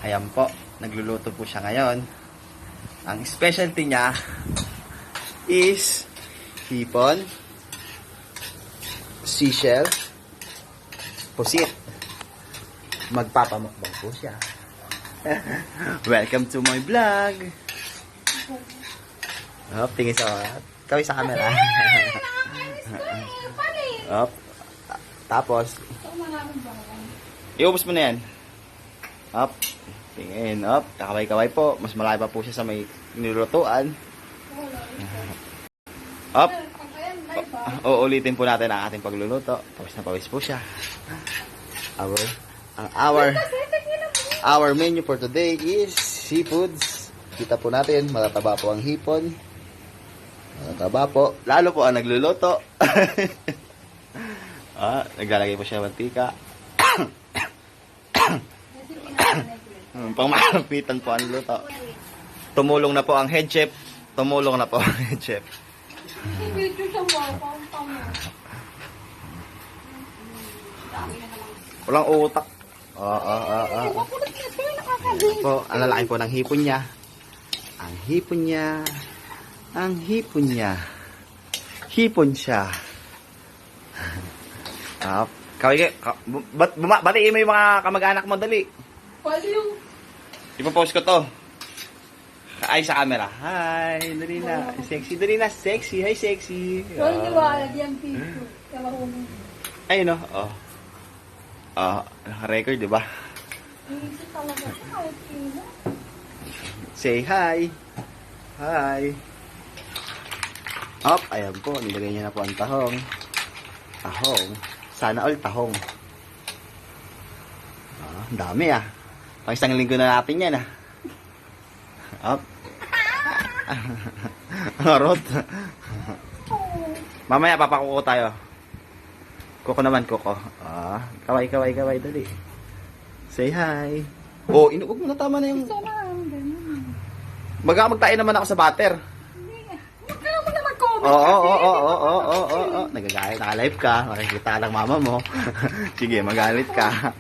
Ayan po, nagluluto po siya ngayon. Ang specialty niya is hipon, seashell, pusit. Magpapamukbang po siya. Welcome to my vlog. Hop, tingin sa kaway sa camera. Hop. Tapos, iubos mo na yan. Hop. Tingin. Hop. Kakaway-kaway po. Mas malaki pa po siya sa may nilulutuan. Hop. Uulitin po natin ang ating pagluluto. Pawis na pawis po siya. Our menu for today is seafoods. Kita po natin, matataba po ang hipon. Matataba po. Lalo po ang nagluluto. Naglalagay po siya ng mantika. Pangmalapitan po ang luto. Tumulong na po ang head chef. Tumulong na po ang head chef. Walang utak. Po, ang lalaki po ng hipon niya. Ang hipon niya. Ang hipon niya. Hipon siya. Batiin mo yung mga kamag-anak mo, dali. Pwede yung... Ipapost ko to. Ay, sa camera. Hi, dali na. Sexy, dali na. Sexy. Hi, sexy. Pwede ba? Lagyan pito. Ay, no. Naka-record, di ba? Iisip talaga siya kahit kino. Say hi. Hi. Up, ayan po. Nilagay niya na po ang tahong. Tahong. Sana all tahong. Ang dami Pang isang linggo na natin yan Up. Arot. Mamaya papakuko tayo. Kuko naman, kuko. Kaway, dali. Say hi. Inuog mo na, tama na yung... Gusto na, ganyan. Magtayo naman ako sa butter. Huwag ka naman na mag-comment Oo. Nagagaya, naka-live ka. Makikita lang mama mo. Sige, magalit ka.